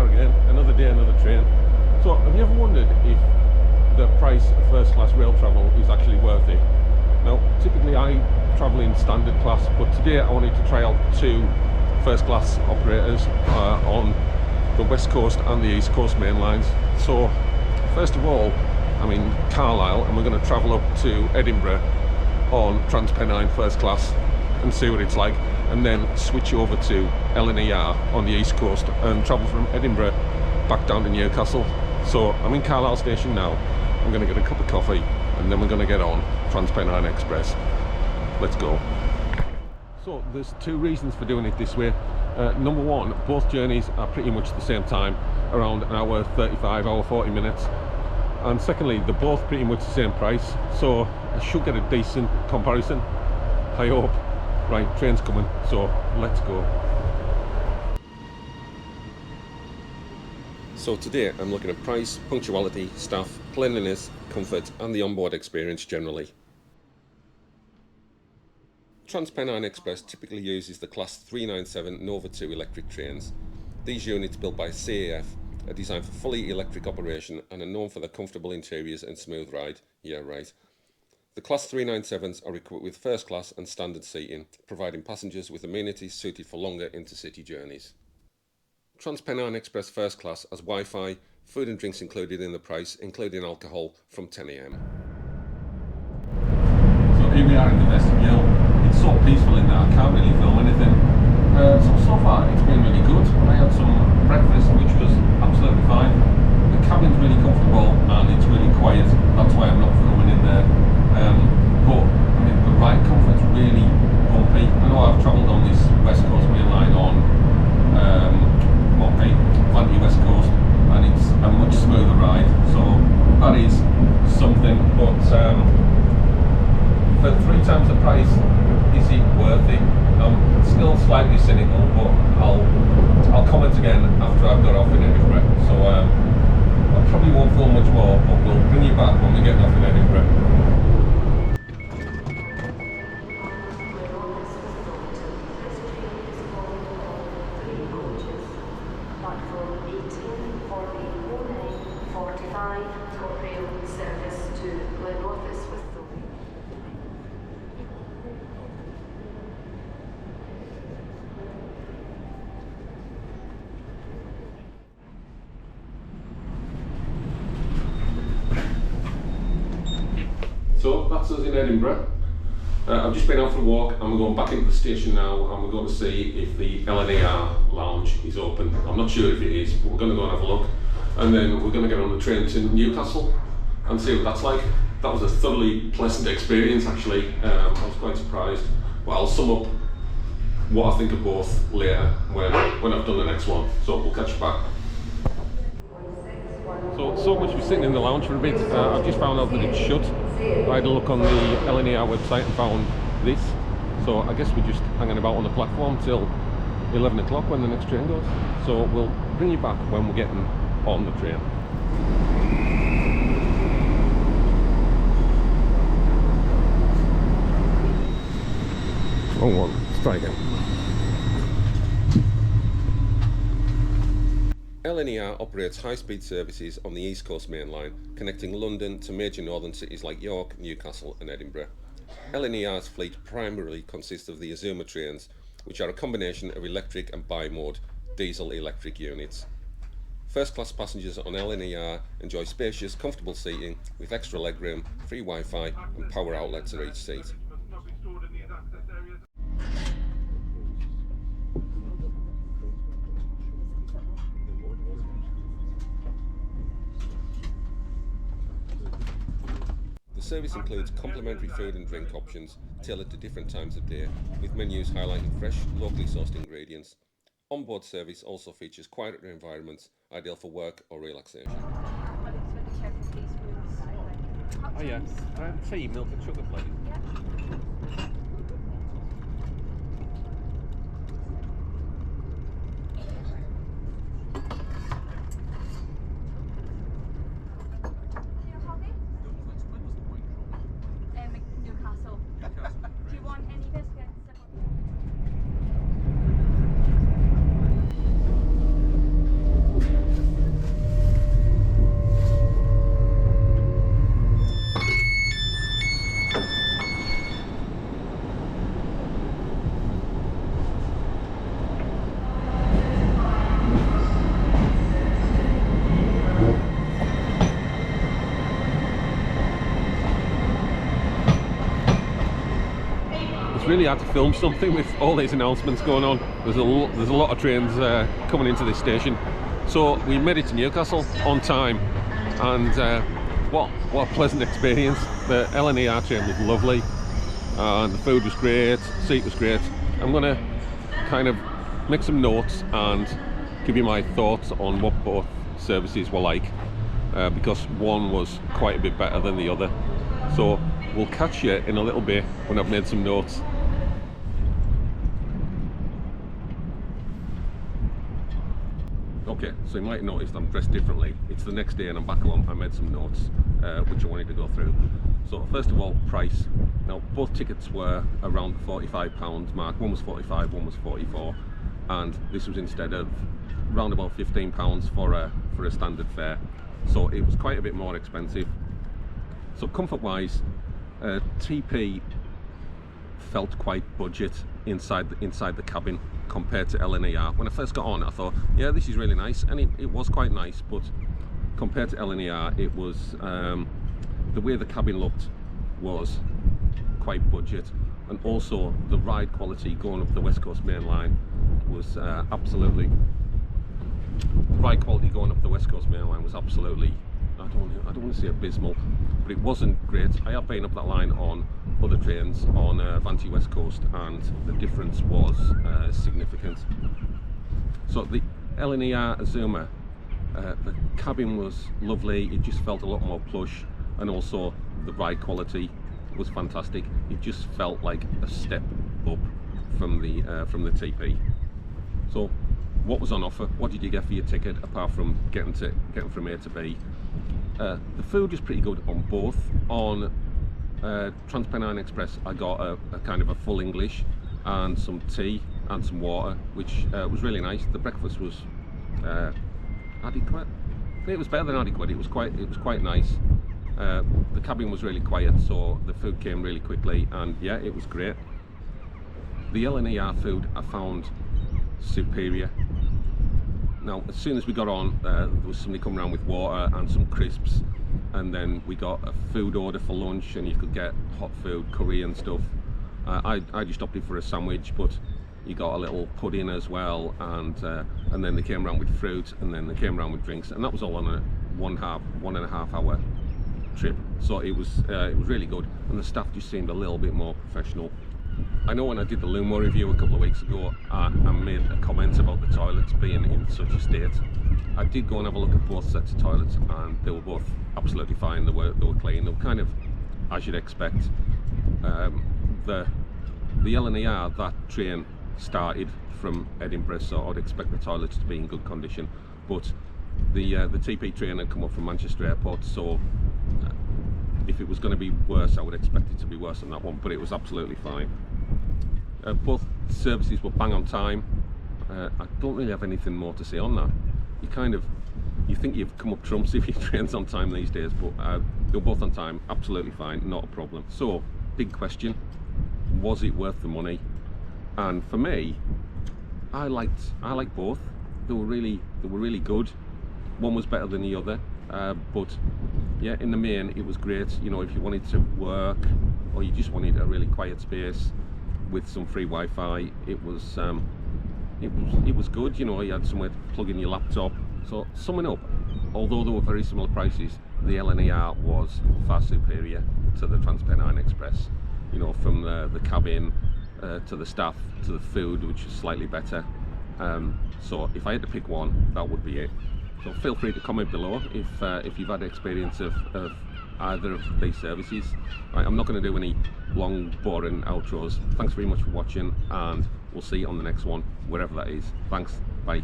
are again, another day, another train. So have you ever wondered if the price of first class rail travel is actually worth it? Now typically I travel in standard class, but today I wanted to try out two first class operators on the West Coast and the East Coast main lines. So first of all I'm in Carlisle and we're going to travel up to Edinburgh on TransPennine first class and see what it's like, and then switch over to LNER on the East Coast and travel from Edinburgh back down to Newcastle. So I'm in Carlisle station now. I'm going to get a cup of coffee and then we're going to get on TransPennine Express. Let's go. So there's two reasons for doing it this way. Number one, both journeys are pretty much the same time, around an hour 35, hour 40 minutes. And secondly, they're both pretty much the same price, so I should get a decent comparison, I hope. Right, train's coming, so let's go. So today I'm looking at price, punctuality, staff, cleanliness, comfort and the onboard experience generally. TransPennine Express typically uses the Class 397 Nova 2 electric trains. These units, built by CAF, are designed for fully electric operation and are known for their comfortable interiors and smooth ride. Yeah, right. The Class 397s are equipped with first class and standard seating, providing passengers with amenities suited for longer intercity journeys. TransPennine Express First Class has Wi-Fi, food and drinks included in the price, including alcohol, from 10 AM. So here we are in the vestibule. It's so peaceful in there, I can't really film anything. So far it's been really good. I had some breakfast which was absolutely fine. The cabin's really comfortable and it's really quiet, that's why I'm not filming in there. But I mean, the ride comfort's really bumpy. I know I've travelled on this West Coast main line on Vandy West Coast, and it's a much smoother ride, so that is something. But for 3 times the price, is it worth it? I'm still slightly cynical, but I'll comment again after I've got off in Edinburgh. So I probably won't film much more, but we'll bring you back when we get off in Edinburgh. So that's us in Edinburgh. I've just been out for a walk and we're going back into the station now and we're going to see if the LNER lounge is open. I'm not sure if it is, but we're going to go and have a look. And then we're going to get on the train to Newcastle and see what that's like. That was a thoroughly pleasant experience actually. I was quite surprised. But I'll sum up what I think of both later when I've done the next one. So we'll catch you back. So much for sitting in the lounge for a bit. I've just found out that it's shut. I had a look on the LNER website and found this. So I guess we're just hanging about on the platform till 11 o'clock when the next train goes. So we'll bring you back when we're getting on the train. Wrong one. Let's try again. LNER operates high-speed services on the East Coast Main Line, connecting London to major northern cities like York, Newcastle and Edinburgh. LNER's fleet primarily consists of the Azuma trains, which are a combination of electric and bi-mode diesel-electric units. First-class passengers on LNER enjoy spacious, comfortable seating with extra legroom, free Wi-Fi and power outlets at each seat. The service includes complimentary food and drink options tailored to different times of day, with menus highlighting fresh, locally sourced ingredients. Onboard service also features quieter environments, ideal for work or relaxation. Oh yeah, can I have tea, milk and sugar please? Yeah. Newcastle. Do you want any biscuits? It's really hard to film something with all these announcements going on. There's a lot of trains coming into this station. So we made it to Newcastle on time, and what a pleasant experience. The LNER train was lovely, and the food was great, the seat was great. I'm going to kind of make some notes and give you my thoughts on what both services were like, because one was quite a bit better than the other. So we'll catch you in a little bit when I've made some notes. Okay, so you might have noticed I'm dressed differently. It's the next day and I'm back home. I made some notes which I wanted to go through. So first of all, price. Now both tickets were around the £45 mark. One was 45, one was 44, and this was instead of around about £15 for a standard fare. So it was quite a bit more expensive. So comfort wise, TP felt quite budget inside the cabin compared to LNER. When I first got on, I thought, yeah, this is really nice, and it was quite nice, but compared to LNER, it was the way the cabin looked was quite budget, and also the ride quality going up the West Coast Main Line was absolutely. The ride quality going up the West Coast Main Line was absolutely, I don't want to say abysmal, but it wasn't great. I have been up that line on other trains on Vanti West Coast, and the difference was significant. So the LNER Azuma, the cabin was lovely. It just felt a lot more plush, and also the ride quality was fantastic. It just felt like a step up from the TP. So what was on offer? What did you get for your ticket apart from getting from A to B? The food is pretty good on both. On TransPennine Express, I got a kind of a full English and some tea and some water, which was really nice. The breakfast was adequate. I think it was better than adequate. It was quite nice. The cabin was really quiet, so the food came really quickly, and yeah, it was great. The LNER food I found superior. Now, as soon as we got on, there was somebody coming around with water and some crisps, and then we got a food order for lunch, and you could get hot food, curry and stuff. I just opted for a sandwich, but you got a little pudding as well, and then they came around with fruit, and then they came around with drinks, and that was all on a 1.5 hour trip. So it was really good, and the staff just seemed a little bit more professional. I know when I did the LNER review a couple of weeks ago, I made a comment about the toilets being in such a state. I did go and have a look at both sets of toilets, and they were both absolutely fine. They were clean. They were kind of as you'd expect. The LNER, that train started from Edinburgh, so I'd expect the toilets to be in good condition. But the TP train had come up from Manchester Airport, so if it was going to be worse, I would expect it to be worse than that one, but it was absolutely fine. Both services were bang on time. I don't really have anything more to say on that. You think you've come up trumps if your train's on time these days, but they were both on time, absolutely fine, not a problem. So, big question, was it worth the money? And for me, I liked both. They were really good. One was better than the other, but yeah, in the main it was great. You know, if you wanted to work or you just wanted a really quiet space with some free Wi-Fi, it was good. You know, you had somewhere to plug in your laptop. So summing up, although they were very similar prices, the LNER was far superior to the TransPennine Express. You know, from the cabin to the staff to the food, which is slightly better. So if I had to pick one, that would be it. So feel free to comment below if you've had experience of either of these services. Right, I'm not going to do any long boring outros. Thanks very much for watching, and we'll see you on the next one, wherever that is. Thanks, bye.